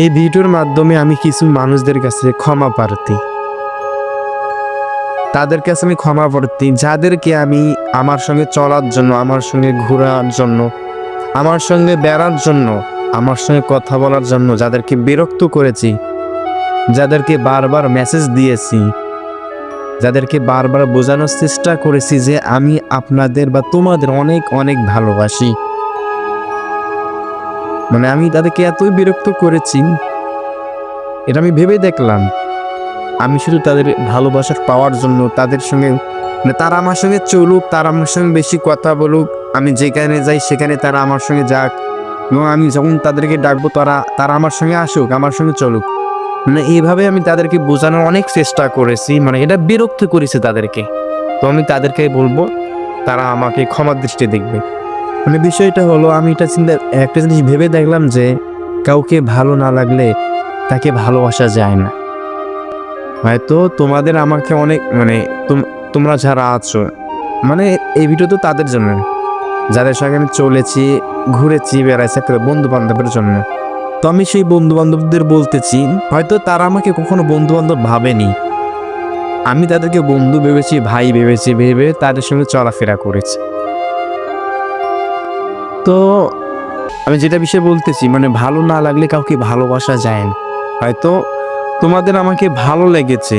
এই ভিডিওর মাধ্যমে আমি কিছু মানুষদের কাছে ক্ষমা প্রার্থী, তাদের কাছে আমি ক্ষমা প্রার্থী যাদেরকে আমি আমার সঙ্গে চলার জন্য, আমার সঙ্গে ঘোরার জন্য, আমার সঙ্গে বেড়ার জন্য, আমার সঙ্গে কথা বলার জন্য যাদেরকে বিরক্ত করেছি, যাদেরকে বারবার মেসেজ দিয়েছি, যাদেরকে বারবার বোঝানোর চেষ্টা করেছি যে আমি আপনাদের বা তোমাদের অনেক অনেক ভালোবাসি। মানে আমি তাদেরকে এতই বিরক্ত করেছি, এটা আমি ভেবে দেখলাম আমি শুধু তাদের ভালোবাসা পাওয়ার জন্য তাদের সঙ্গে, মানে তারা আমার সঙ্গে চলুক, তারা আমার সঙ্গে বেশি কথা বলুক, আমি যেখানে যাই সেখানে তারা আমার সঙ্গে যাক, এবং আমি যখন তাদেরকে ডাকবো তারা আমার সঙ্গে আসুক, আমার সঙ্গে চলুক। মানে এইভাবে আমি তাদেরকে বোঝানোর অনেক চেষ্টা করেছি, মানে এটা বিরক্ত করেছে তাদেরকে। তো আমি তাদেরকে বলবো তারা আমাকে ক্ষমার দৃষ্টি দেখবে। মানে বিষয়টা হলো, আমি একটা জিনিস ভেবে দেখলাম যে কাউকে ভালো না লাগলে তাকে ভালোবাসা যায় না। হয়তো তোমাদের আমাকে অনেক, মানে তোমরা যারা আছো, মানে এই ভিডিও তো তাদের জন্য, যাদের সঙ্গে আমি চলেছি, ঘুরেছি, বেড়াইছি, একটা বন্ধু বান্ধবের জন্য। তো আমি সেই বন্ধু বান্ধবদের বলতেছি, হয়তো তারা আমাকে কখনো বন্ধু বান্ধব ভাবেনি, আমি তাদেরকে বন্ধু ভেবেছি, ভাই ভেবেছি, ভেবে তাদের সঙ্গে চলাফেরা করেছি। তো আমি যেটা বিষয়ে বলতেছি, মানে ভালো না লাগলে কাউকে ভালোবাসা যায় না। হয়তো তোমাদের আমাকে ভালো লেগেছে,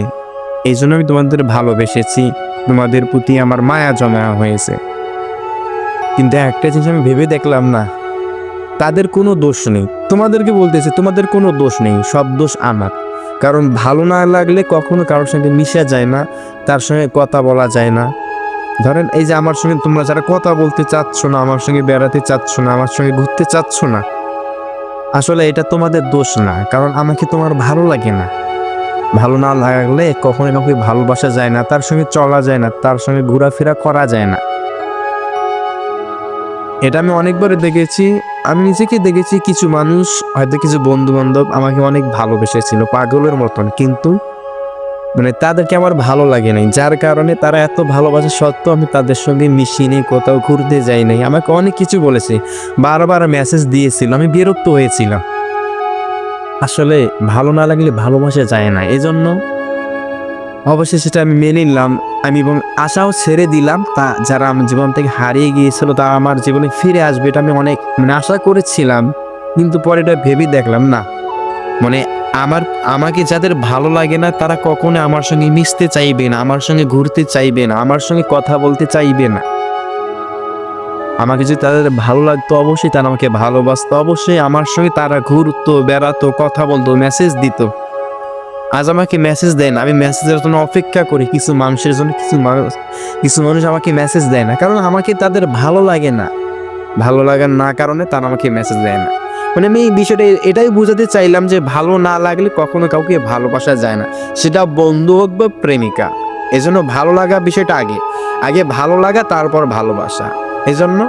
এই জন্য আমি তোমাদের ভালোবেসেছি, তোমাদের প্রতি আমার মায়া জমা হয়েছে। কিন্তু একটা জিনিস আমি ভেবে দেখলাম, না, তাদের কোনো দোষ নেই। তোমাদেরকে বলতেছে তোমাদের কোনো দোষ নেই, সব দোষ আমার। কারণ ভালো না লাগলে কখনো কারোর সঙ্গে মিশা যায় না, তার সঙ্গে কথা বলা যায় না। ধরেন এই যে আমার সঙ্গে তোমরা যারা কথা বলতে চাচ্ছ না, আমার সঙ্গে বেড়াতে চাচ্ছ না, আমার সঙ্গে ঘুরতে চাচ্ছ না, আসলে এটা তোমাদের দোষ না, কারণ আমাকে তোমার ভালো লাগে না। ভালো না লাগলে কখনো কাউকে ভালোবাসা যায় না, তার সঙ্গে চলা যায় না, তার সঙ্গে ঘোরাফেরা করা যায় না। এটা আমি অনেকবারে দেখেছি, আমি নিজেকে দেখেছি। কিছু মানুষ, হয়তো কিছু বন্ধু বান্ধব আমাকে অনেক ভালোবেসেছিল পাগলের মতন, কিন্তু মানে তাদেরকে আমার ভালো লাগে নাই, যার কারণে তারা এত ভালোবাসা সত্ত্বেও আমি তাদের সঙ্গে মিশিনি, কোথাও ঘুরতে যাই নাই। আমাকে অনেক কিছু বলেছে, বারবার মেসেজ দিয়েছিল, আমি বিরক্ত হয়েছিলাম। আসলে ভালো না লাগলে ভালোবাসা যায় না, এজন্য অবশ্যই সেটা আমি মেনে নিলাম। আমি এবং আশাও ছেড়ে দিলাম, তা যারা আমার জীবন থেকে হারিয়ে গিয়েছিল তারা আমার জীবনে ফিরে আসবে, এটা আমি অনেক মানে আশা করেছিলাম। কিন্তু পরে এটা ভেবে দেখলাম, না, মানে আমাকে যাদের ভালো লাগে না তারা কখনো আমার সঙ্গে মিশতে চাইবে না, আমার সঙ্গে ঘুরতে চাইবে না, আমার সঙ্গে কথা বলতে চাইবে না। আমাকে যদি তাদের ভালো লাগতো, অবশ্যই তারা আমাকে ভালোবাসতো, অবশ্যই আমার সঙ্গে তারা ঘুরতো, বেড়াতো, কথা বলতো, মেসেজ দিত। আজ আমাকে মেসেজ দেয় না, আমি মেসেজের জন্য অপেক্ষা করি কিছু মানুষের জন্য। কিছু মানুষ আমাকে মেসেজ দেয় না, কারণ আমাকে তাদের ভালো লাগে না। ভালো লাগার না কারণে তারা আমাকে মেসেজ দেয় না। মানে আমি এই বিষয়টা এটাই বোঝাতে চাইলাম যে ভালো না লাগলে কখনো কাউকে ভালোবাসা যায় না, সেটা বন্ধু হোক বা প্রেমিকা। এজন্য ভালো লাগা বিষয়টা আগে, আগে ভালো লাগা, তারপর ভালোবাসা। এজন্য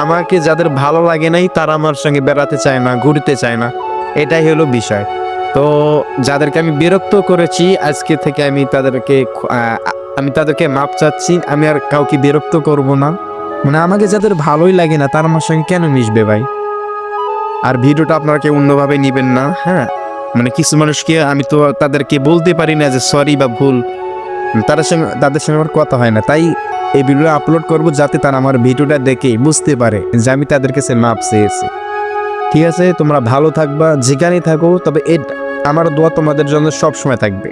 আমাকে যাদের ভালো লাগে নাই তারা আমার সঙ্গে বেড়াতে চায় না, ঘুরতে চায় না, এটাই হলো বিষয়। তো যাদেরকে আমি বিরক্ত করেছি, আজকে থেকে আমি তাদেরকে মাপ চাচ্ছি। আমি আর কাউকে বিরক্ত করব না। মানে আমাকে যাদের ভালোই লাগে না তারা আমার সঙ্গে কেন মিশবে ভাই? আর ভিডিওটা আপনারা কেউ অন্যভাবে নেবেন না, হ্যাঁ? মানে কিছু মানুষকে আমি তো তাদেরকে বলতে পারি না যে সরি বা ভুল, তাদের সঙ্গে আমার কথা হয় না, তাই এই ভিডিও আপলোড করব যাতে তারা আমার ভিডিওটা দেখে বুঝতে পারে যে আমি তাদের কাছে মাপ চেয়েছি। ঠিক আছে, তোমরা ভালো থাকবা যেখানেই থাকো, তবে আমার দোয়া তোমাদের জন্য সব সময় থাকবে।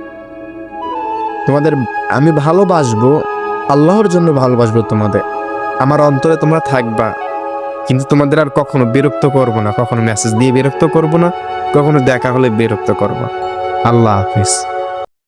তোমাদের আমি ভালোবাসবো, আল্লাহর জন্য ভালোবাসবো তোমাদের। আমার অন্তরে তোমরা থাকবা, কিন্তু তোমাদের আর কখনো বিরক্ত করব না, কখনো মেসেজ দিয়ে বিরক্ত করব না, কখনো দেখা হলে বিরক্ত করব। আল্লাহ হাফিজ।